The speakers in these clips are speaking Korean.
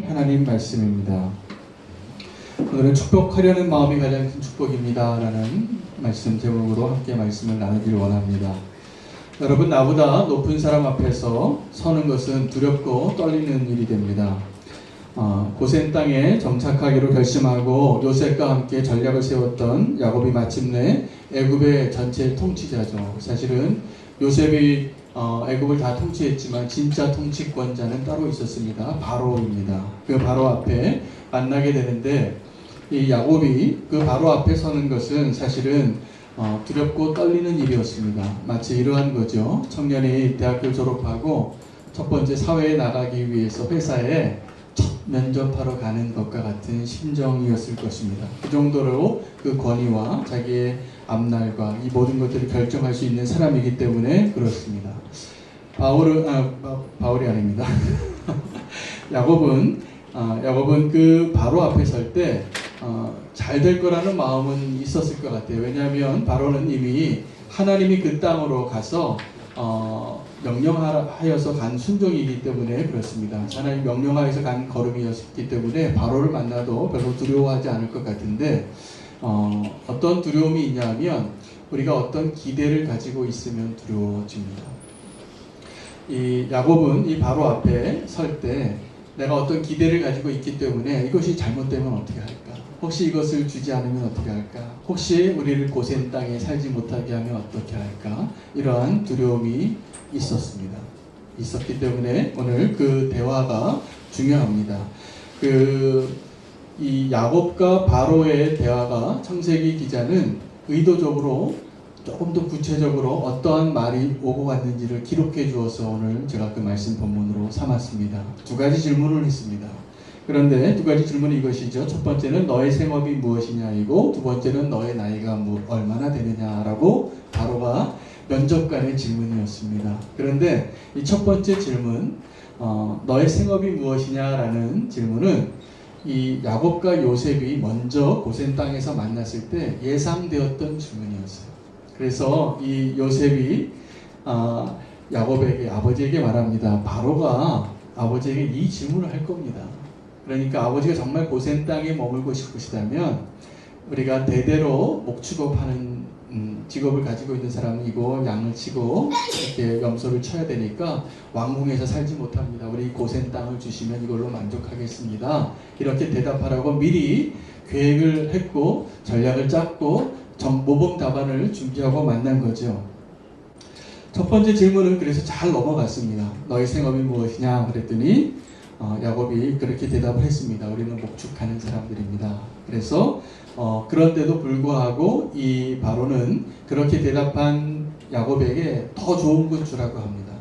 하나님 말씀입니다. 오늘은 축복하려는 마음이 가장 큰 축복입니다 라는 말씀 제목으로 함께 말씀을 나누기를 원합니다. 여러분, 나보다 높은 사람 앞에서 서는 것은 두렵고 떨리는 일이 됩니다. 고센 땅에 정착하기로 결심하고 요셉과 함께 전략을 세웠던 야곱이 마침내 애굽의 전체 통치자죠. 사실은 요셉이 애굽을 다 통치했지만 진짜 통치권자는 따로 있었습니다. 바로입니다. 그 바로 앞에 만나게 되는데 이 야곱이 그 바로 앞에 서는 것은 사실은 두렵고 떨리는 일이었습니다. 마치 이러한 거죠. 청년이 대학교 졸업하고 첫 번째 사회에 나가기 위해서 회사에 첫 면접하러 가는 것과 같은 심정이었을 것입니다. 그 정도로 그 권위와 자기의 앞날과 이 모든 것들을 결정할 수 있는 사람이기 때문에 그렇습니다. 바울이 아닙니다. 야곱은 그 바로 앞에 설 때 잘 될 거라는 마음은 있었을 것 같아요. 왜냐하면 바로는 이미 하나님이 그 땅으로 가서 명령하여서 간 순종이기 때문에 그렇습니다. 하나님 명령하여서 간 걸음이었기 때문에 바로를 만나도 별로 두려워하지 않을 것 같은데 어떤 두려움이 있냐면 우리가 어떤 기대를 가지고 있으면 두려워집니다. 이 야곱은 이 바로 앞에 설 때 내가 어떤 기대를 가지고 있기 때문에 이것이 잘못되면 어떻게 할까? 혹시 이것을 주지 않으면 어떻게 할까? 혹시 우리를 고센 땅에 살지 못하게 하면 어떻게 할까? 이러한 두려움이 있었기 때문에 오늘 그 대화가 중요합니다. 이 야곱과 바로의 대화가 창세기 기자는 의도적으로 조금 더 구체적으로 어떠한 말이 오고 갔는지를 기록해 주어서 오늘 제가 그 말씀 본문으로 삼았습니다. 두 가지 질문을 했습니다. 그런데 두 가지 질문이 이것이죠. 첫 번째는 너의 생업이 무엇이냐이고 두 번째는 너의 나이가 얼마나 되느냐라고 바로가 면접관의 질문이었습니다. 그런데 이 첫 번째 질문, 너의 생업이 무엇이냐라는 질문은 이 야곱과 요셉이 먼저 고센 땅에서 만났을 때 예상되었던 질문이었어요. 그래서 이 요셉이 야곱에게 아버지에게 말합니다. 바로가 아버지에게 이 질문을 할 겁니다. 그러니까 아버지가 정말 고센 땅에 머물고 싶으시다면 우리가 대대로 목축업하는 직업을 가지고 있는 사람이고 양을 치고 이렇게 염소를 쳐야 되니까 왕궁에서 살지 못합니다. 우리 고센 땅을 주시면 이걸로 만족하겠습니다. 이렇게 대답하라고 미리 계획을 했고 전략을 짰고 모범 답안을 준비하고 만난 거죠. 첫 번째 질문은 그래서 잘 넘어갔습니다. 너의 생업이 무엇이냐 그랬더니 야곱이 그렇게 대답을 했습니다. 우리는 목축하는 사람들입니다. 그래서 그런데도 불구하고 이 바로는 그렇게 대답한 야곱에게 더 좋은 것 주라고 합니다.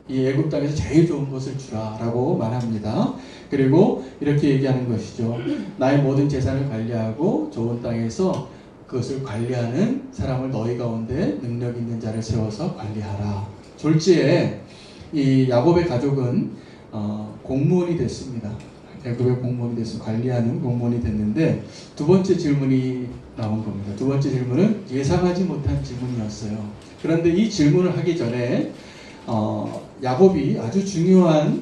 이 애굽 땅에서 제일 좋은 것을 주라라고 말합니다. 그리고 이렇게 얘기하는 것이죠. 나의 모든 재산을 관리하고 좋은 땅에서 그것을 관리하는 사람을 너희 가운데 능력 있는 자를 세워서 관리하라. 졸지에 이 야곱의 가족은 공무원이 됐습니다. 애굽의 공무원이 돼서 관리하는 공무원이 됐는데 두 번째 질문이 나온 겁니다. 두 번째 질문은 예상하지 못한 질문이었어요. 그런데 이 질문을 하기 전에 야곱이 아주 중요한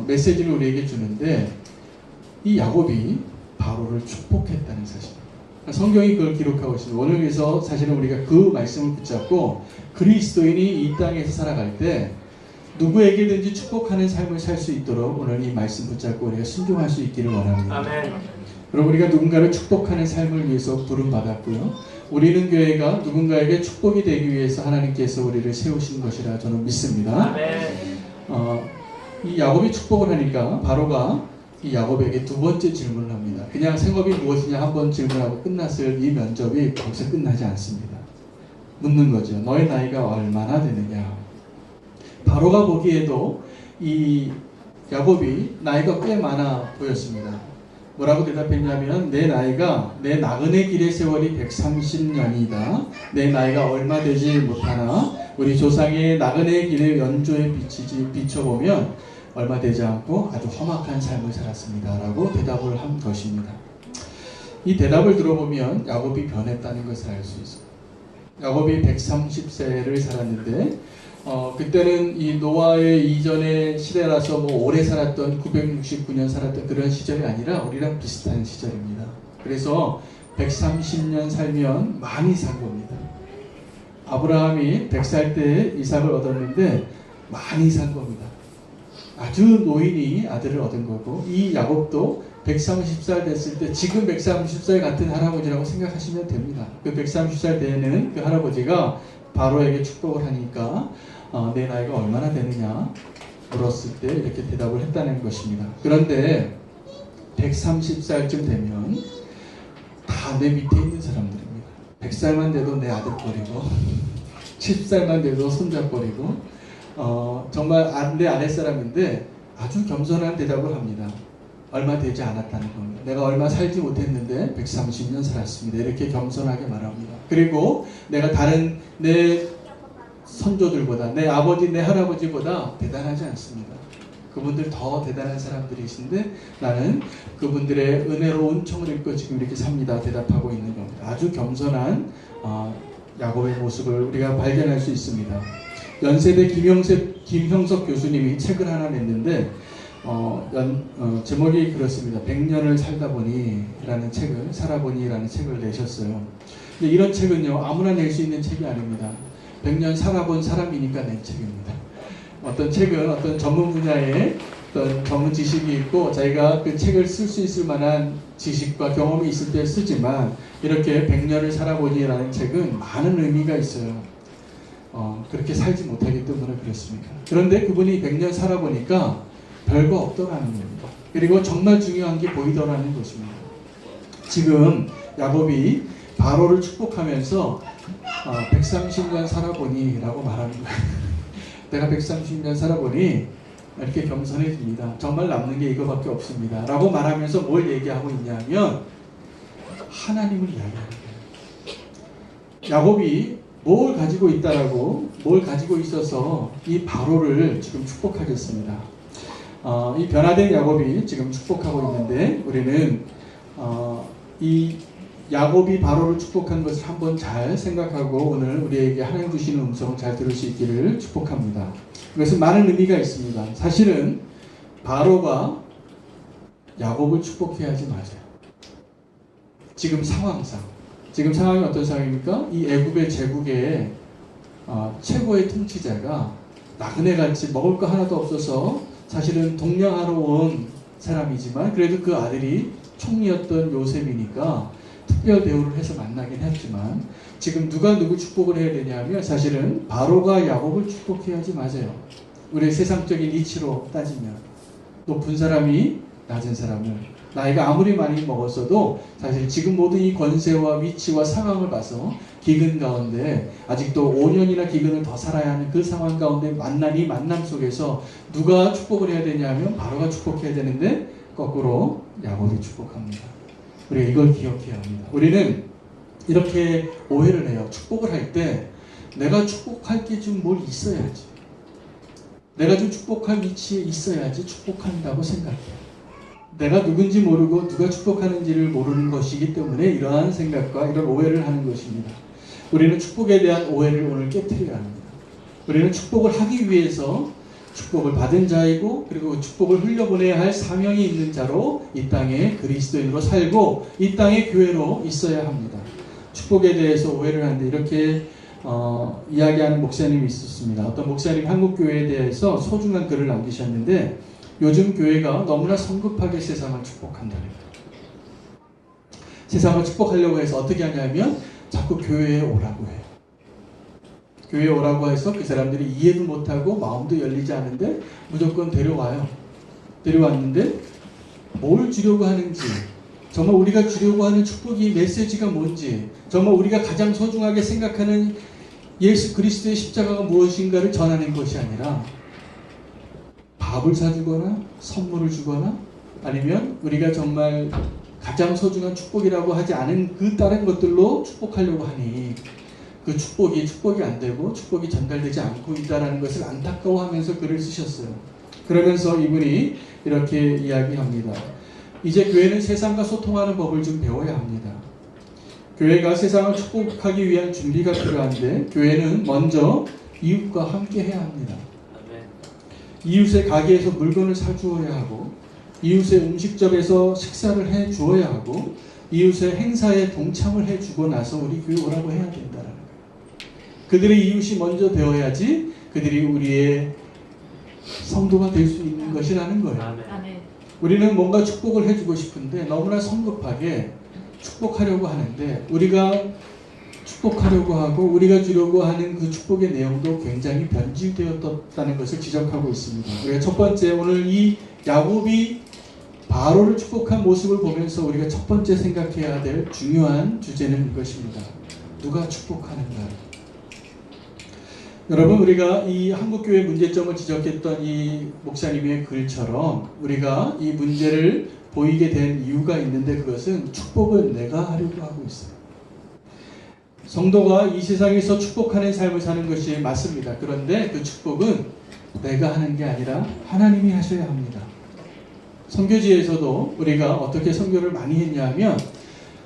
메시지를 우리에게 주는데 이 야곱이 바로를 축복했다는 사실입니다. 성경이 그걸 기록하고 있습니다. 오늘 그래서 사실은 우리가 그 말씀을 붙잡고 그리스도인이 이 땅에서 살아갈 때 누구에게든지 축복하는 삶을 살 수 있도록 오늘 이 말씀 붙잡고 우리가 순종할 수 있기를 원합니다. 아멘. 그럼 우리가 누군가를 축복하는 삶을 위해서 부름받았고요. 우리는 교회가 누군가에게 축복이 되기 위해서 하나님께서 우리를 세우신 것이라 저는 믿습니다. 아멘. 이 야곱이 축복을 하니까 바로가 이 야곱에게 두 번째 질문을 합니다. 그냥 생업이 무엇이냐 한 번 질문하고 끝났을 이 면접이 거기서 끝나지 않습니다. 묻는 거죠. 너의 나이가 얼마나 되느냐. 바로가 보기에도 이 야곱이 나이가 꽤 많아 보였습니다. 뭐라고 대답했냐면 내 나이가 내 나그네 길의 세월이 130년이다. 내 나이가 얼마 되지 못하나 우리 조상의 나그네 길의 연조에 비춰보면 얼마 되지 않고 아주 험악한 삶을 살았습니다. 라고 대답을 한 것입니다. 이 대답을 들어보면 야곱이 변했다는 것을 알 수 있습니다. 야곱이 130세를 살았는데 그때는 이 노아의 이전의 시대라서 뭐 오래 살았던 969년 살았던 그런 시절이 아니라 우리랑 비슷한 시절입니다. 그래서 130년 살면 많이 산 겁니다. 아브라함이 100살 때 이삭을 얻었는데 많이 산 겁니다. 아주 노인이 아들을 얻은 거고, 이 야곱도 130살 됐을 때 지금 130살 같은 할아버지라고 생각하시면 됩니다. 그 130살 되는 그 할아버지가 바로에게 축복을 하니까 내 나이가 얼마나 되느냐 물었을 때 이렇게 대답을 했다는 것입니다. 그런데 130살쯤 되면 다 내 밑에 있는 사람들입니다. 100살만 돼도 내 아들뻘이고 10살만 돼도 손자뻘이고 정말 내 아랫사람인데 아주 겸손한 대답을 합니다. 얼마 되지 않았다는 겁니다. 내가 얼마 살지 못했는데 130년 살았습니다. 이렇게 겸손하게 말합니다. 그리고 내가 다른 내 선조들보다, 내 아버지, 내 할아버지보다 대단하지 않습니다. 그분들 더 대단한 사람들이신데 나는 그분들의 은혜로운 청을 읽고 지금 이렇게 삽니다. 대답하고 있는 겁니다. 아주 겸손한 야곱의 모습을 우리가 발견할 수 있습니다. 연세대 김형석 교수님이 책을 하나 냈는데 제목이 그렇습니다. 100년을 살다 보니 라는 책을, 살아보니 라는 책을 내셨어요. 근데 이런 책은요, 아무나 낼 수 있는 책이 아닙니다. 100년 살아본 사람이니까 낸 책입니다. 어떤 책은 어떤 전문 분야의 어떤 전문 지식이 있고 자기가 그 책을 쓸 수 있을 만한 지식과 경험이 있을 때 쓰지만, 이렇게 100년을 살아보니 라는 책은 많은 의미가 있어요. 그렇게 살지 못하기 때문에 그렇습니다. 그런데 그분이 100년 살아보니까 별거 없더라는 겁니다. 그리고 정말 중요한 게 보이더라는 것입니다. 지금 야곱이 바로를 축복하면서 130년 살아보니 라고 말하는 거예요. 내가 130년 살아보니 이렇게 겸손해집니다. 정말 남는 게 이거밖에 없습니다. 라고 말하면서 뭘 얘기하고 있냐면 하나님을 이야기하는 거예요. 야곱이 뭘 가지고 있다라고, 뭘 가지고 있어서 이 바로를 지금 축복하겠습니다. 이 변화된 야곱이 지금 축복하고 있는데, 우리는 이 야곱이 바로를 축복한 것을 한번 잘 생각하고 오늘 우리에게 하나님 주시는 음성을 잘 들을 수 있기를 축복합니다. 이것은 많은 의미가 있습니다. 사실은 바로가 야곱을 축복해야지 맞아요. 지금 상황이 어떤 상황입니까? 이 애굽의 제국의 최고의 통치자가 나그네같이 먹을 거 하나도 없어서 사실은 동냥하러 온 사람이지만, 그래도 그 아들이 총리였던 요셉이니까 특별 대우를 해서 만나긴 했지만, 지금 누가 누구 축복을 해야 되냐면 사실은 바로가 야곱을 축복해야지 맞아요. 우리의 세상적인 이치로 따지면 높은 사람이 낮은 사람을, 나이가 아무리 많이 먹었어도 사실 지금 모든 이 권세와 위치와 상황을 봐서 기근 가운데 아직도 5년이나 기근을 더 살아야 하는 그 상황 가운데 만남 속에서 누가 축복을 해야 되냐면 바로가 축복해야 되는데 거꾸로 야곱이 축복합니다. 우리가 이걸 기억해야 합니다. 우리는 이렇게 오해를 해요. 축복을 할 때 내가 축복할 게 좀 뭘 있어야지, 내가 좀 축복할 위치에 있어야지 축복한다고 생각해요. 내가 누군지 모르고 누가 축복하는지를 모르는 것이기 때문에 이러한 생각과 이런 오해를 하는 것입니다. 우리는 축복에 대한 오해를 오늘 깨트려야 합니다. 우리는 축복을 하기 위해서 축복을 받은 자이고, 그리고 축복을 흘려보내야 할 사명이 있는 자로 이 땅에 그리스도인으로 살고 이 땅에 교회로 있어야 합니다. 축복에 대해서 오해를 하는데 이렇게 이야기하는 목사님이 있었습니다. 어떤 목사님이 한국교회에 대해서 소중한 글을 남기셨는데, 요즘 교회가 너무나 성급하게 세상을 축복한다는 거예요. 세상을 축복하려고 해서 어떻게 하냐면 자꾸 교회에 오라고 해요. 교회에 오라고 해서 그 사람들이 이해도 못하고 마음도 열리지 않은데 무조건 데려와요. 데려왔는데 뭘 주려고 하는지, 정말 우리가 주려고 하는 축복이 메시지가 뭔지, 정말 우리가 가장 소중하게 생각하는 예수 그리스도의 십자가가 무엇인가를 전하는 것이 아니라 밥을 사주거나 선물을 주거나 아니면 우리가 정말 가장 소중한 축복이라고 하지 않은 그 다른 것들로 축복하려고 하니 그 축복이 안 되고 축복이 전달되지 않고 있다는 것을 안타까워하면서 글을 쓰셨어요. 그러면서 이분이 이렇게 이야기합니다. 이제 교회는 세상과 소통하는 법을 좀 배워야 합니다. 교회가 세상을 축복하기 위한 준비가 필요한데 교회는 먼저 이웃과 함께 해야 합니다. 아멘. 이웃의 가게에서 물건을 사주어야 하고, 이웃의 음식점에서 식사를 해 주어야 하고, 이웃의 행사에 동참을 해 주고 나서 우리 교회 오라고 해야 된다는 거예요. 그들의 이웃이 먼저 되어야지 그들이 우리의 성도가 될 수 있는 것이라는 거예요. 아멘. 우리는 뭔가 축복을 해주고 싶은데 너무나 성급하게 축복하려고 하는데, 우리가 축복하려고 하고 우리가 주려고 하는 그 축복의 내용도 굉장히 변질되었다는 것을 지적하고 있습니다. 우리가 첫 번째, 오늘 이 야곱이 바로를 축복한 모습을 보면서 우리가 첫 번째 생각해야 될 중요한 주제는 이것입니다. 누가 축복하는가? 여러분, 우리가 이 한국교회 문제점을 지적했던 이 목사님의 글처럼 우리가 이 문제를 보이게 된 이유가 있는데, 그것은 축복을 내가 하려고 하고 있어요. 성도가 이 세상에서 축복하는 삶을 사는 것이 맞습니다. 그런데 그 축복은 내가 하는 게 아니라 하나님이 하셔야 합니다. 선교지에서도 우리가 어떻게 선교를 많이 했냐면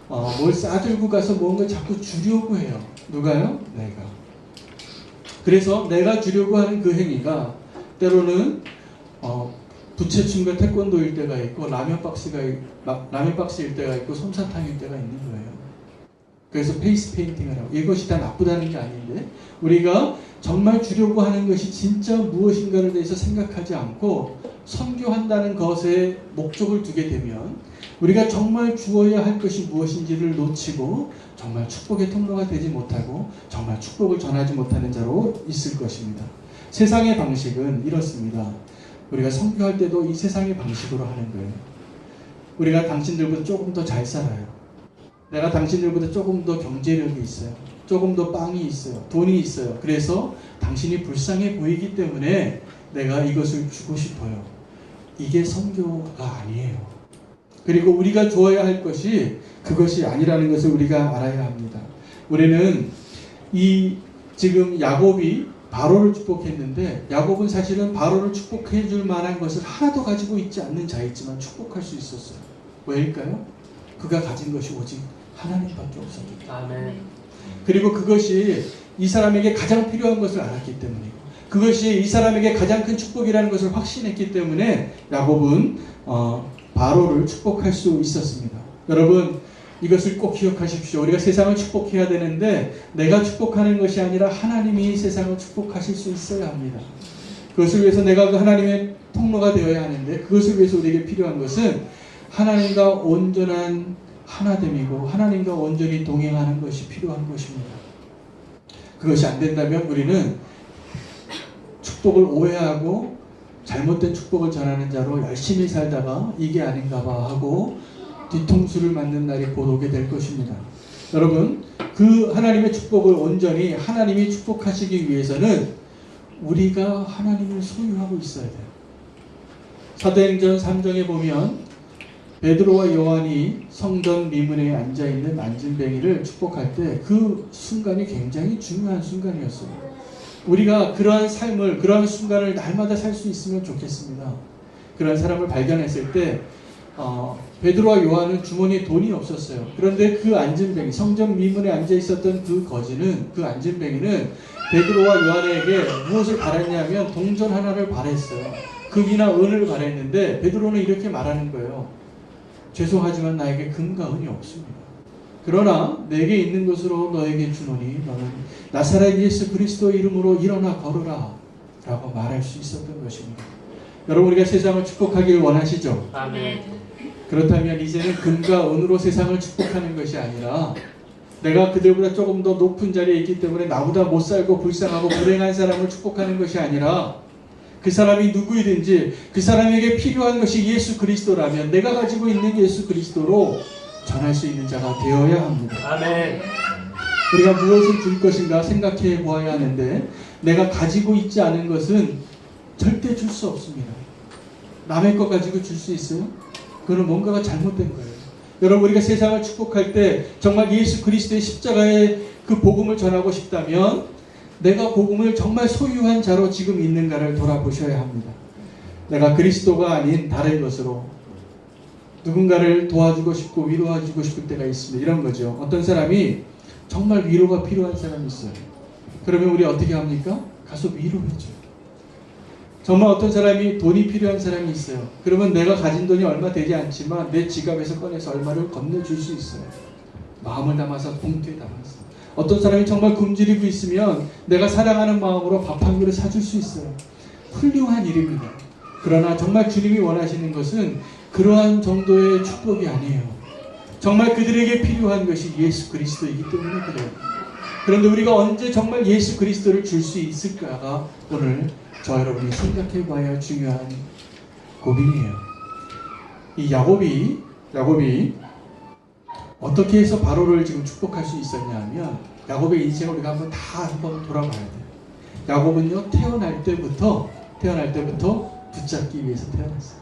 뭘 싸들고 가서 뭔가 자꾸 주려고 해요. 누가요? 내가. 그래서 내가 주려고 하는 그 행위가 때로는 부채춤과 태권도일 때가 있고, 라면 박스일 때가 있고, 솜사탕일 때가 있는 거예요. 그래서 페이스 페인팅을 하고, 이것이 다 나쁘다는 게 아닌데, 우리가 정말 주려고 하는 것이 진짜 무엇인가를 대해서 생각하지 않고 선교한다는 것에 목적을 두게 되면 우리가 정말 주어야 할 것이 무엇인지를 놓치고 정말 축복의 통로가 되지 못하고 정말 축복을 전하지 못하는 자로 있을 것입니다. 세상의 방식은 이렇습니다. 우리가 선교할 때도 이 세상의 방식으로 하는 거예요. 우리가 당신들보다 조금 더 잘 살아요. 내가 당신들보다 조금 더 경제력이 있어요. 조금 더 빵이 있어요. 돈이 있어요. 그래서 당신이 불쌍해 보이기 때문에 내가 이것을 주고 싶어요. 이게 선교가 아니에요. 그리고 우리가 주어야 할 것이 그것이 아니라는 것을 우리가 알아야 합니다. 우리는 지금 야곱이 바로를 축복했는데, 야곱은 사실은 바로를 축복해 줄 만한 것을 하나도 가지고 있지 않는 자였지만 축복할 수 있었어요. 왜일까요? 그가 가진 것이 오직 하나님밖에 없었기 때문에. 아멘. 그리고 그것이 이 사람에게 가장 필요한 것을 알았기 때문이고, 그것이 이 사람에게 가장 큰 축복이라는 것을 확신했기 때문에 야곱은 바로를 축복할 수 있었습니다. 여러분, 이것을 꼭 기억하십시오. 우리가 세상을 축복해야 되는데 내가 축복하는 것이 아니라 하나님이 세상을 축복하실 수 있어야 합니다. 그것을 위해서 내가 그 하나님의 통로가 되어야 하는데, 그것을 위해서 우리에게 필요한 것은 하나님과 온전한 하나됨이고 하나님과 온전히 동행하는 것이 필요한 것입니다. 그것이 안 된다면 우리는 축복을 오해하고 잘못된 축복을 전하는 자로 열심히 살다가 이게 아닌가 봐 하고 뒤통수를 맞는 날이 곧 오게 될 것입니다. 여러분, 그 하나님의 축복을 온전히 하나님이 축복하시기 위해서는 우리가 하나님을 소유하고 있어야 돼요. 사도행전 3장에 보면 베드로와 요한이 성전 미문에 앉아있는 안진뱅이를 축복할 때 그 순간이 굉장히 중요한 순간이었어요. 우리가 그러한 삶을, 그러한 순간을 날마다 살 수 있으면 좋겠습니다. 그런 사람을 발견했을 때 베드로와 요한은 주머니에 돈이 없었어요. 그런데 그 안진뱅이, 성전 미문에 앉아있었던 그 거지는, 그 안진뱅이는 베드로와 요한에게 무엇을 바랬냐면 동전 하나를 바랬어요. 금이나 은을 바랬는데 베드로는 이렇게 말하는 거예요. 죄송하지만 나에게 금과 은이 없습니다. 그러나 내게 있는 것으로 너에게 주노니 너는 나사렛 예수 그리스도의 이름으로 일어나 걸으라 라고 말할 수 있었던 것입니다. 여러분, 우리가 세상을 축복하기를 원하시죠? 아멘. 그렇다면 이제는 금과 은으로 세상을 축복하는 것이 아니라 내가 그들보다 조금 더 높은 자리에 있기 때문에 나보다 못 살고 불쌍하고 불행한 사람을 축복하는 것이 아니라 그 사람이 누구이든지 그 사람에게 필요한 것이 예수 그리스도라면 내가 가지고 있는 예수 그리스도로 전할 수 있는 자가 되어야 합니다. 아멘. 우리가 무엇을 줄 것인가 생각해 보아야 하는데 내가 가지고 있지 않은 것은 절대 줄 수 없습니다. 남의 것 가지고 줄 수 있어요? 그거는 뭔가가 잘못된 거예요. 여러분, 우리가 세상을 축복할 때 정말 예수 그리스도의 십자가의 그 복음을 전하고 싶다면 내가 복음을 정말 소유한 자로 지금 있는가를 돌아보셔야 합니다. 내가 그리스도가 아닌 다른 것으로 누군가를 도와주고 싶고 위로해주고 싶을 때가 있습니다. 이런 거죠. 어떤 사람이 정말 위로가 필요한 사람이 있어요. 그러면 우리 어떻게 합니까? 가서 위로해줘요. 정말 어떤 사람이 돈이 필요한 사람이 있어요. 그러면 내가 가진 돈이 얼마 되지 않지만 내 지갑에서 꺼내서 얼마를 건네줄 수 있어요. 마음을 담아서 봉투에 담아서. 어떤 사람이 정말 굶주리고 있으면 내가 사랑하는 마음으로 밥 한 그릇 사줄 수 있어요. 훌륭한 일입니다. 그러나 정말 주님이 원하시는 것은 그러한 정도의 축복이 아니에요. 정말 그들에게 필요한 것이 예수 그리스도이기 때문에 그래요. 그런데 우리가 언제 정말 예수 그리스도를 줄 수 있을까가 오늘 저 여러분이 생각해 봐야 중요한 고민이에요. 이 야곱이 어떻게 해서 바로를 지금 축복할 수 있었냐 하면 야곱의 인생을 우리가 한번 돌아봐야 돼요. 야곱은요 태어날 때부터 붙잡기 위해서 태어났어요.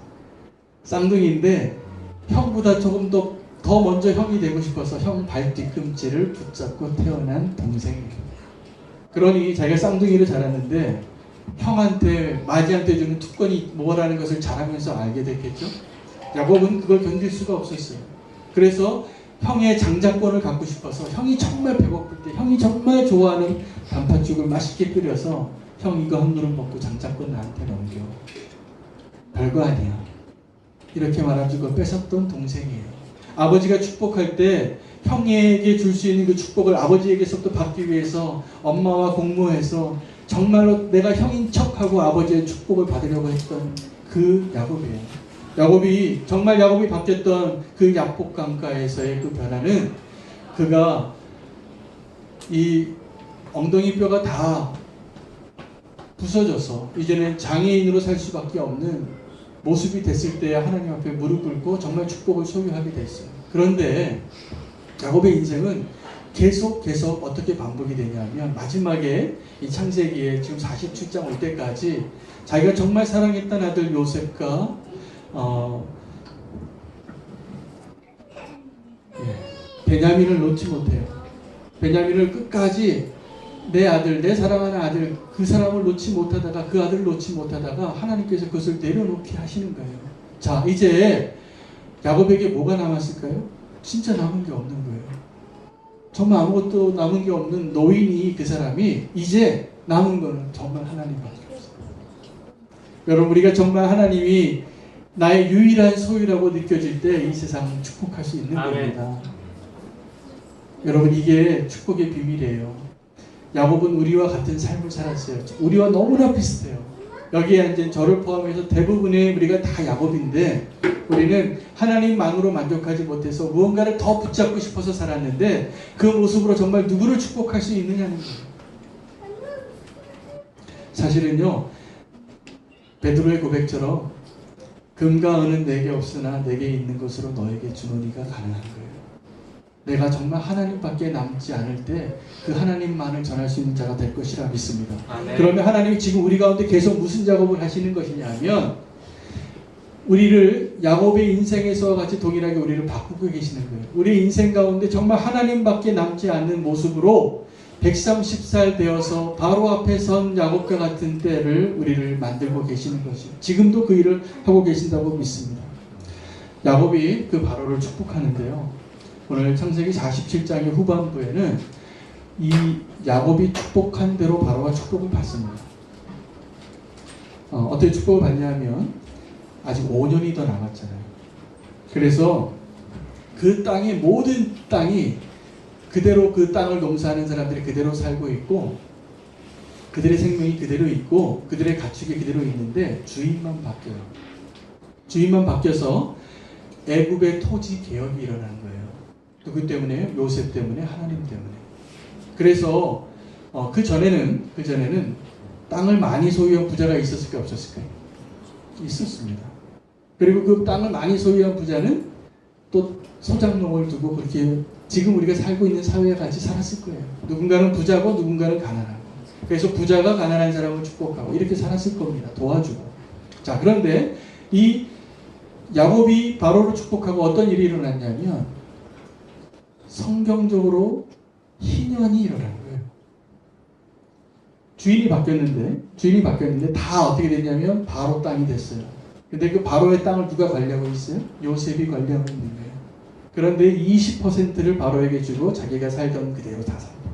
쌍둥이인데 형보다 조금 더 먼저 형이 되고 싶어서 형 발 뒤꿈치를 붙잡고 태어난 동생이에요. 그러니 자기가 쌍둥이를 자랐는데 형한테 마지한테 주는 특권이 뭐라는 것을 자라면서 알게 됐겠죠. 야곱은 그걸 견딜 수가 없었어요. 그래서 형의 장자권을 갖고 싶어서 형이 정말 배고플 때 형이 정말 좋아하는 단팥죽을 맛있게 끓여서 형 이거 한 그릇 먹고 장자권 나한테 넘겨. 별거 아니야. 이렇게 말해주고 뺏었던 동생이에요. 아버지가 축복할 때 형에게 줄 수 있는 그 축복을 아버지에게서부터 받기 위해서 엄마와 공모해서 정말로 내가 형인 척하고 아버지의 축복을 받으려고 했던 그 야곱이에요. 야곱이 바뀌었던 그 야복 강가에서의 그 변화는 그가 이 엉덩이 뼈가 다 부서져서 이제는 장애인으로 살 수밖에 없는 모습이 됐을 때 하나님 앞에 무릎 꿇고 정말 축복을 소유하게 됐어요. 그런데 야곱의 인생은 계속 어떻게 반복이 되냐면 마지막에 이 창세기에 지금 47장 올 때까지 자기가 정말 사랑했던 아들 요셉과 베냐민을 놓지 못해요. 베냐민을 끝까지 내 사랑하는 아들, 그 사람을 놓지 못하다가 그 아들을 놓지 못하다가 하나님께서 그것을 내려놓게 하시는 거예요. 자, 이제 야곱에게 뭐가 남았을까요? 진짜 남은 게 없는 거예요. 정말 아무것도 남은 게 없는 노인이 그 사람이 이제 남은 거는 정말 하나님밖에 없어요. 여러분, 우리가 정말 하나님이 나의 유일한 소유라고 느껴질 때 이 세상을 축복할 수 있는 겁니다. 여러분, 이게 축복의 비밀이에요. 야곱은 우리와 같은 삶을 살았어요. 우리와 너무나 비슷해요. 여기에 이제 저를 포함해서 대부분의 우리가 다 야곱인데 우리는 하나님만으로 만족하지 못해서 무언가를 더 붙잡고 싶어서 살았는데 그 모습으로 정말 누구를 축복할 수 있느냐는 거예요. 사실은요, 베드로의 고백처럼 금과 은은 내게 없으나 내게 있는 것으로 너에게 주노니가 가능한 거예요. 내가 정말 하나님밖에 남지 않을 때 그 하나님만을 전할 수 있는 자가 될 것이라 믿습니다. 그러면 하나님이 지금 우리 가운데 계속 무슨 작업을 하시는 것이냐면 우리를 야곱의 인생에서와 같이 동일하게 우리를 바꾸고 계시는 거예요. 우리 인생 가운데 정말 하나님밖에 남지 않는 모습으로 130살 되어서 바로 앞에 선 야곱과 같은 때를 우리를 만들고 계시는 것이죠. 지금도 그 일을 하고 계신다고 믿습니다. 야곱이 그 바로를 축복하는데요. 오늘 창세기 47장의 후반부에는 이 야곱이 축복한 대로 바로가 축복을 받습니다. 어떻게 축복을 받냐면 아직 5년이 더 남았잖아요. 그래서 그 땅의 모든 땅이 그대로 그 땅을 농사하는 사람들이 그대로 살고 있고 그들의 생명이 그대로 있고 그들의 가축이 그대로 있는데 주인만 바뀌어요. 주인만 바뀌어서 애굽의 토지 개혁이 일어나는 거예요. 누구 때문에? 요셉 때문에, 하나님 때문에. 그래서 그 전에는 땅을 많이 소유한 부자가 있었을까요? 없었을까요? 있었습니다. 그리고 그 땅을 많이 소유한 부자는 또 소작농을 두고 그렇게 지금 우리가 살고 있는 사회에 같이 살았을 거예요. 누군가는 부자고 누군가는 가난하고. 그래서 부자가 가난한 사람을 축복하고 이렇게 살았을 겁니다. 도와주고. 자, 그런데 이 야곱이 바로를 축복하고 어떤 일이 일어났냐면 성경적으로 희년이 일어난 거예요. 주인이 바뀌었는데 다 어떻게 됐냐면 바로 땅이 됐어요. 근데 그 바로의 땅을 누가 관리하고 있어요? 요셉이 관리하고 있는 거예요. 그런데 20%를 바로에게 주고 자기가 살던 그대로 다 산다.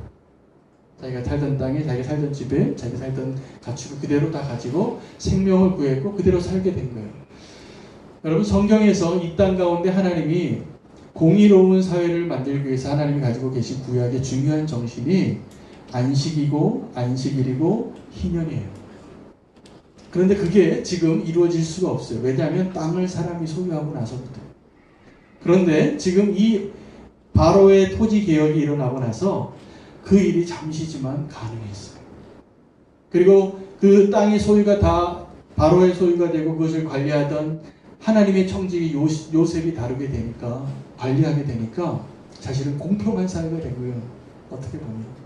자기가 살던 땅에, 자기가 살던 집에, 자기가 살던 가축을 그대로 다 가지고 생명을 구했고 그대로 살게 된 거예요. 여러분, 성경에서 이 땅 가운데 하나님이 공의로운 사회를 만들기 위해서 하나님이 가지고 계신 구약의 중요한 정신이 안식이고 안식일이고 희년이에요. 그런데 그게 지금 이루어질 수가 없어요. 왜냐하면 땅을 사람이 소유하고 나서부터. 그런데 지금 이 바로의 토지 개혁이 일어나고 나서 그 일이 잠시지만 가능했어요. 그리고 그 땅의 소유가 다 바로의 소유가 되고 그것을 관리하던 하나님의 청직이 요셉이 다루게 되니까, 관리하게 되니까 사실은 공평한 사회가 된 거예요. 어떻게 보면.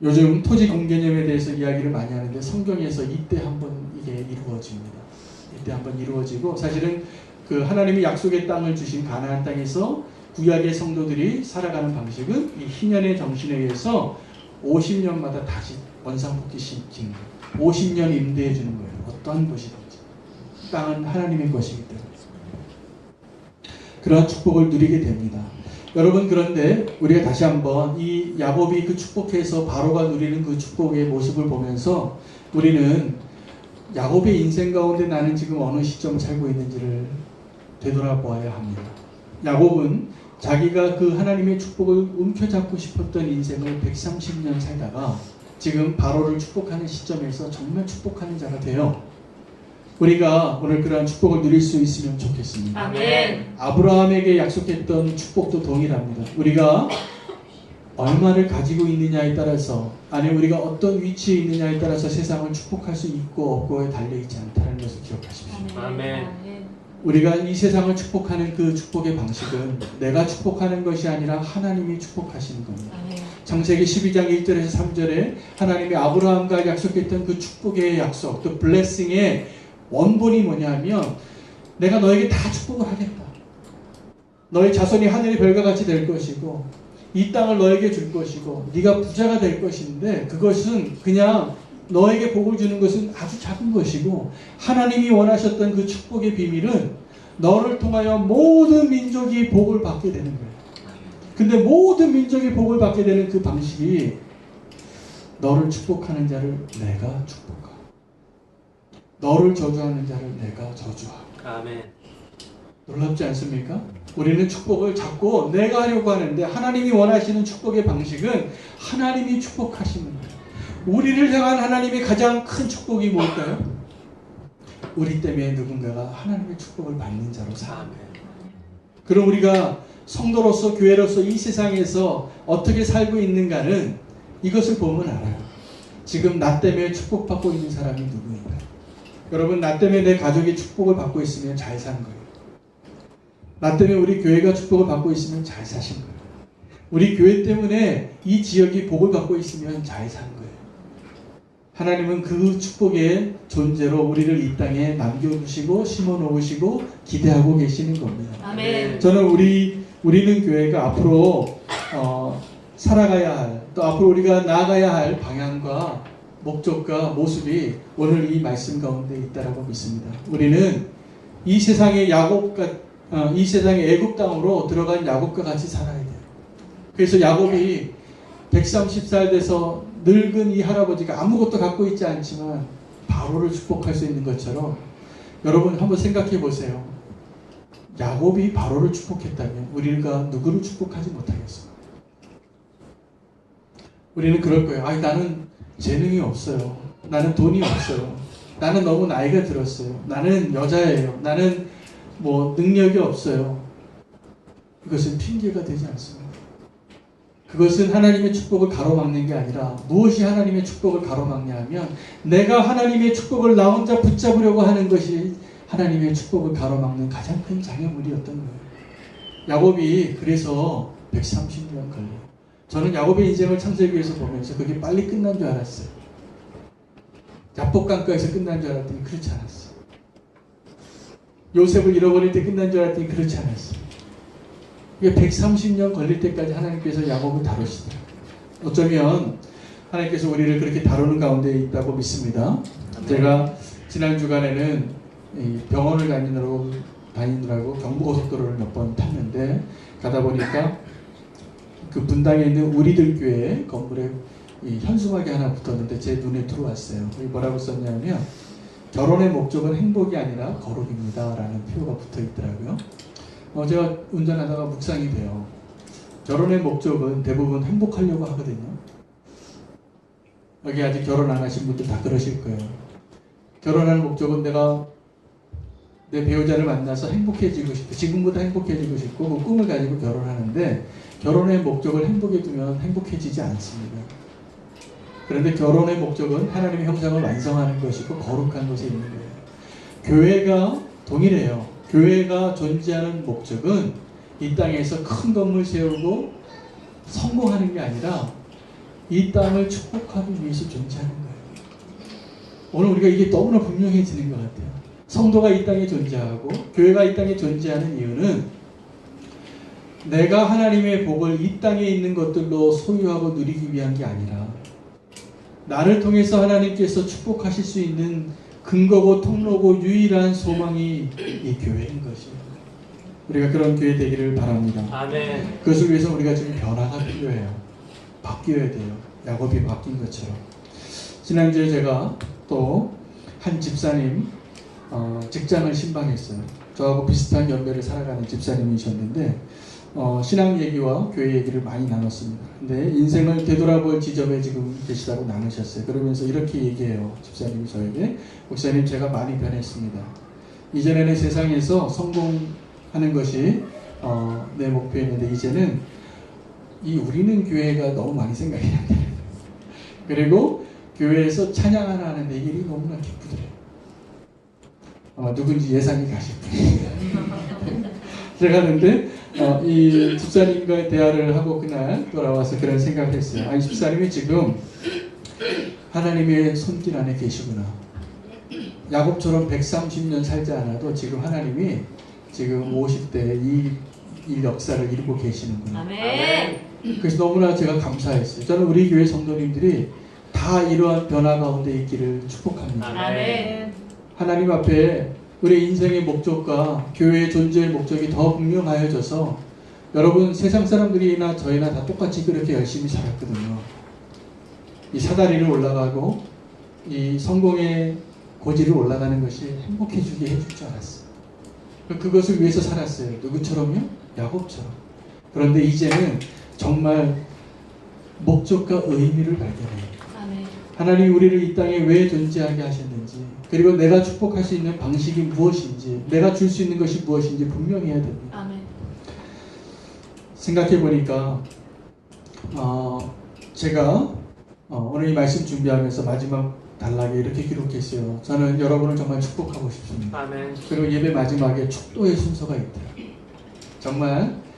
요즘 토지 공개념에 대해서 이야기를 많이 하는데 성경에서 이때 한번 이게 이루어집니다. 이때 한번 이루어지고, 사실은 그 하나님이 약속의 땅을 주신 가나안 땅에서 구약의 성도들이 살아가는 방식은 이 희년의 정신에 의해서 50년마다 다시 원상복귀시키는 거예요. 50년 임대해 주는 거예요. 어떠한 것이든지. 땅은 하나님의 것이기 때문에. 그러한 축복을 누리게 됩니다. 여러분, 그런데 우리가 다시 한번 이 야곱이 그 축복해서 바로가 누리는 그 축복의 모습을 보면서 우리는 야곱의 인생 가운데 나는 지금 어느 시점을 살고 있는지를 되돌아보아야 합니다. 야곱은 자기가 그 하나님의 축복을 움켜잡고 싶었던 인생을 130년 살다가 지금 바로를 축복하는 시점에서 정말 축복하는 자가 돼요. 우리가 오늘 그러한 축복을 누릴 수 있으면 좋겠습니다. 아멘. 아브라함에게 약속했던 축복도 동일합니다. 우리가 얼마를 가지고 있느냐에 따라서, 아니면 우리가 어떤 위치에 있느냐에 따라서 세상을 축복할 수 있고 없고에 달려있지 않다는 것을 기억하십시오. 아멘. 우리가 이 세상을 축복하는 그 축복의 방식은 내가 축복하는 것이 아니라 하나님이 축복하시는 겁니다. 창세기 12장 1절에서 3절에 하나님이 아브라함과 약속했던 그 축복의 약속, 또 블레싱의 원본이 뭐냐면, 내가 너에게 다 축복을 하겠다. 너의 자손이 하늘의 별과 같이 될 것이고 이 땅을 너에게 줄 것이고 네가 부자가 될 것인데, 그것은 그냥 너에게 복을 주는 것은 아주 작은 것이고, 하나님이 원하셨던 그 축복의 비밀은 너를 통하여 모든 민족이 복을 받게 되는 거예요. 근데 모든 민족이 복을 받게 되는 그 방식이 너를 축복하는 자를 내가 축복하고 너를 저주하는 자를 내가 저주하고. 아멘. 놀랍지 않습니까? 우리는 축복을 자꾸 내가 하려고 하는데, 하나님이 원하시는 축복의 방식은 하나님이 축복하시는 거예요. 우리를 향한 하나님의 가장 큰 축복이 뭘까요? 우리 때문에 누군가가 하나님의 축복을 받는 자로 살아가는 거예요. 그럼 우리가 성도로서, 교회로서 이 세상에서 어떻게 살고 있는가는 이것을 보면 알아요. 지금 나 때문에 축복받고 있는 사람이 누구인가? 여러분, 나 때문에 내 가족이 축복을 받고 있으면 잘 사는 거예요. 나 때문에 우리 교회가 축복을 받고 있으면 잘 사신 거예요. 우리 교회 때문에 이 지역이 복을 받고 있으면 잘 사는 거예요. 하나님은 그 축복의 존재로 우리를 이 땅에 남겨두시고 심어놓으시고 기대하고 계시는 겁니다. 아멘. 저는 우리는 교회가 앞으로 살아가야 할, 또 앞으로 우리가 나아가야 할 방향과 목적과 모습이 오늘 이 말씀 가운데 있다라고 믿습니다. 우리는 이 세상의 이 세상의 애굽 땅으로 들어간 야곱과 같이 살아야 돼요. 그래서 야곱이 130살 돼서 늙은 이 할아버지가 아무것도 갖고 있지 않지만 바로를 축복할 수 있는 것처럼, 여러분 한번 생각해 보세요. 야곱이 바로를 축복했다면 우리가 누구를 축복하지 못하겠어요? 우리는 그럴 거예요. 아니, 나는 재능이 없어요. 나는 돈이 없어요. 나는 너무 나이가 들었어요. 나는 여자예요. 나는 능력이 없어요. 그것은 핑계가 되지 않습니다. 그것은 하나님의 축복을 가로막는 게 아니라, 무엇이 하나님의 축복을 가로막냐 하면 내가 하나님의 축복을 나 혼자 붙잡으려고 하는 것이 하나님의 축복을 가로막는 가장 큰 장애물이었던 거예요. 야곱이 그래서 130년 걸려요. 저는 야곱의 인생을 창세기에서 보면서 그게 빨리 끝난 줄 알았어요. 야복강가에서 끝난 줄 알았더니 그렇지 않았어요. 요셉을 잃어버릴 때 끝난 줄 알았더니 그렇지 않았어요. 이게 130년 걸릴 때까지 하나님께서 야곱을 다루시더라고요. 어쩌면 하나님께서 우리를 그렇게 다루는 가운데 있다고 믿습니다. 제가 지난 주간에는 병원을 다니느라고 경부고속도로를 몇 번 탔는데, 가다 보니까 그 분당에 있는 우리들 교회 건물에 이 현수막이 하나 붙었는데 제 눈에 들어왔어요. 여기 뭐라고 썼냐면 결혼의 목적은 행복이 아니라 거룩입니다 라는 표가 붙어 있더라고요. 제가 운전하다가 묵상이 돼요. 결혼의 목적은 대부분 행복하려고 하거든요. 여기 아직 결혼 안 하신 분들 다 그러실 거예요. 결혼하는 목적은 내가 내 배우자를 만나서 행복해지고 싶고 지금보다 행복해지고 싶고 그 꿈을 가지고 결혼하는데 교회의 목적을 행복에 두면 행복해지지 않습니다. 그런데 결혼의 목적은 하나님의 형상을 완성하는 것이고 거룩한 것에 있는 거예요. 교회가 동일해요. 교회가 존재하는 목적은 이 땅에서 큰 건물 세우고 성공하는 게 아니라 이 땅을 축복하기 위해서 존재하는 거예요. 오늘 우리가 이게 너무나 분명해지는 것 같아요. 성도가 이 땅에 존재하고 교회가 이 땅에 존재하는 이유는 내가 하나님의 복을 이 땅에 있는 것들로 소유하고 누리기 위한 게 아니라 나를 통해서 하나님께서 축복하실 수 있는 근거고 통로고 유일한 소망이 이 교회인 것이에요. 우리가 그런 교회 되기를 바랍니다. 아멘. 그것을 위해서 우리가 지금 변화가 필요해요. 바뀌어야 돼요. 야곱이 바뀐 것처럼. 지난주에 제가 또 한 집사님 직장을 신방했어요. 저하고 비슷한 연배를 살아가는 집사님이셨는데 신앙 얘기와 교회 얘기를 많이 나눴습니다. 근데 인생을 되돌아볼 지점에 지금 계시다고 나누셨어요. 그러면서 이렇게 얘기해요. 집사님이 저에게 목사님 제가 많이 변했습니다. 이전에는 세상에서 성공하는 것이 내 목표였는데 이제는 이 우리는 교회가 너무 많이 생각이 난다. 그리고 교회에서 찬양 하나 하는데 이 일이 너무나 기쁘더래요. 아마 누군지 예상이 가실 분이에요. 제가 하는데 이 집사님과의 대화를 하고 그날 돌아와서 그런 생각을 했어요. 이 집사님이 지금 하나님의 손길 안에 계시구나. 야곱처럼 130년 살지 않아도 지금 하나님이 지금 50대 이 역사를 이루고 계시는구나. 아멘. 그래서 너무나 제가 감사했어요. 저는 우리 교회 성도님들이 다 이러한 변화 가운데 있기를 축복합니다. 아멘. 하나님 앞에 우리 인생의 목적과 교회의 존재의 목적이 더 분명하여져서 여러분 세상 사람들이나 저희나 다 똑같이 그렇게 열심히 살았거든요. 이 사다리를 올라가고 이 성공의 고지를 올라가는 것이 행복해지게 해줄 줄 알았어요. 그것을 위해서 살았어요. 누구처럼요? 야곱처럼. 그런데 이제는 정말 목적과 의미를 발견해요. 하나님이 우리를 이 땅에 왜 존재하게 하셨는지, 그리고 내가 축복할 수 있는 방식이 무엇인지, 내가 줄 수 있는 것이 무엇인지 분명해야 됩니다. 아멘. 생각해 보니까 제가 오늘 이 말씀 준비하면서 마지막 단락에 이렇게 기록했어요. 저는 여러분을 정말 축복하고 싶습니다. 아멘. 그리고 예배 마지막에 축도의 순서가 있더라고요. 정말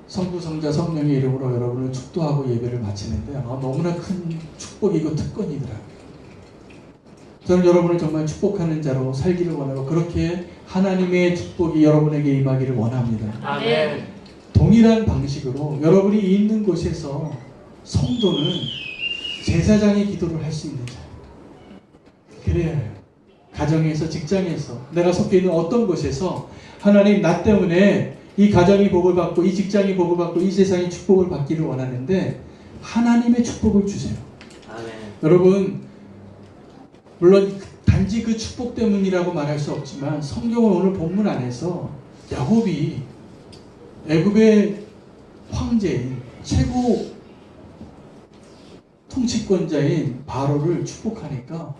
성부, 성자, 성령의 이름으로 여러분을 축도하고 예배를 마치는데 너무나 큰 축복이고 특권이더라고요. 저는 여러분을 정말 축복하는 자로 살기를 원하고 그렇게 하나님의 축복이 여러분에게 임하기를 원합니다. 아멘. 동일한 방식으로 여러분이 있는 곳에서 성도는 제사장의 기도를 할 수 있는 자. 그래야 해요. 가정에서, 직장에서, 내가 속해 있는 어떤 곳에서 하나님 나 때문에 이 가정이 복을 받고 이 직장이 복을 받고 이 세상이 축복을 받기를 원하는데 하나님의 축복을 주세요. 아멘. 여러분 물론 단지 그 축복 때문이라고 말할 수 없지만 성경은 오늘 본문 안에서 야곱이 애굽의 황제인 최고 통치권자인 바로를 축복하니까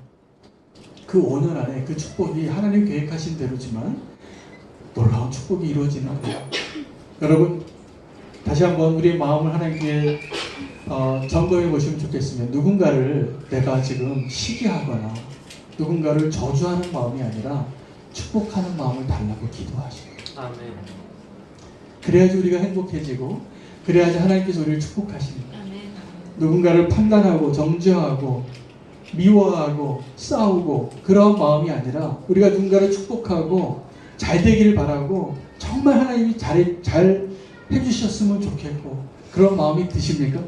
그 5년 안에 그 축복이 하나님 계획하신 대로지만 놀라운 축복이 이루어지는 거예요. 여러분 다시 한번 우리의 마음을 하나님께 점검해 보시면 좋겠으면 누군가를 내가 지금 시기하거나 누군가를 저주하는 마음이 아니라 축복하는 마음을 달라고 기도하시고 아멘. 그래야지 우리가 행복해지고 그래야지 하나님께서 우리를 축복하십니다. 아멘. 누군가를 판단하고 정죄하고 미워하고 싸우고 그런 마음이 아니라 우리가 누군가를 축복하고 잘 되기를 바라고 정말 하나님이 잘 해주셨으면 좋겠고 그런 마음이 드십니까?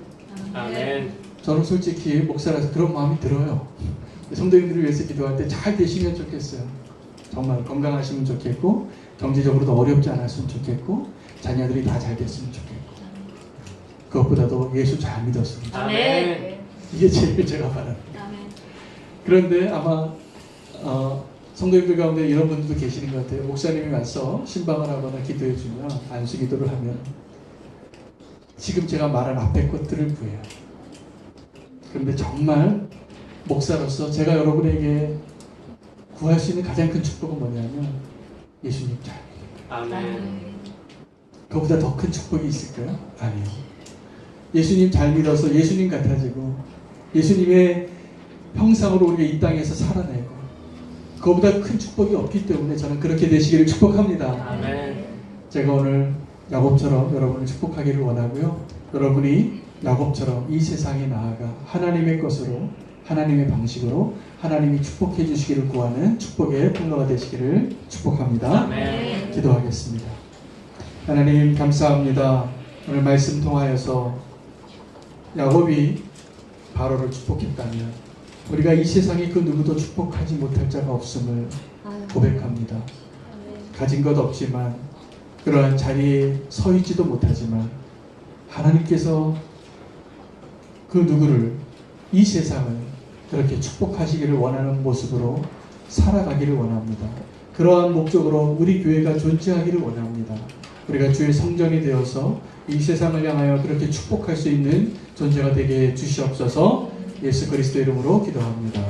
아멘. 저는 솔직히 목사라서 그런 마음이 들어요. 성도님들을 위해서 기도할 때 잘 되시면 좋겠어요. 정말 건강하시면 좋겠고 경제적으로도 어렵지 않았으면 좋겠고 자녀들이 다 잘 됐으면 좋겠고 그것보다도 예수 잘 믿었으면 좋겠고 아멘. 이게 제일 제가 바랍니다. 아멘. 그런데 아마 성도님들 가운데 이런 분들도 계시는 것 같아요. 목사님이 와서 신방을 하거나 기도해 주면 안수 기도를 하면 지금 제가 말한 앞에 것들을 구해요. 그런데 정말 목사로서 제가 여러분에게 구할 수 있는 가장 큰 축복은 뭐냐면 예수님 잘 아멘. 그거보다 더 큰 축복이 있을까요? 아니요. 예수님 잘 믿어서 예수님 같아지고 예수님의 형상으로 우리가 이 땅에서 살아내고 그거보다 큰 축복이 없기 때문에 저는 그렇게 되시기를 축복합니다. 아멘. 제가 오늘 야곱처럼 여러분을 축복하기를 원하고요. 여러분이 야곱처럼 이 세상에 나아가 하나님의 것으로 하나님의 방식으로 하나님이 축복해 주시기를 구하는 축복의 통로가 되시기를 축복합니다. 아멘. 기도하겠습니다. 하나님 감사합니다. 오늘 말씀 통하여서 야곱이 바로를 축복했다면 우리가 이 세상에 그 누구도 축복하지 못할 자가 없음을 고백합니다. 가진 것 없지만 그러한 자리에 서 있지도 못하지만 하나님께서 그 누구를 이 세상을 그렇게 축복하시기를 원하는 모습으로 살아가기를 원합니다. 그러한 목적으로 우리 교회가 존재하기를 원합니다. 우리가 주의 성전이 되어서 이 세상을 향하여 그렇게 축복할 수 있는 존재가 되게 해 주시옵소서. 예수 그리스도 이름으로 기도합니다.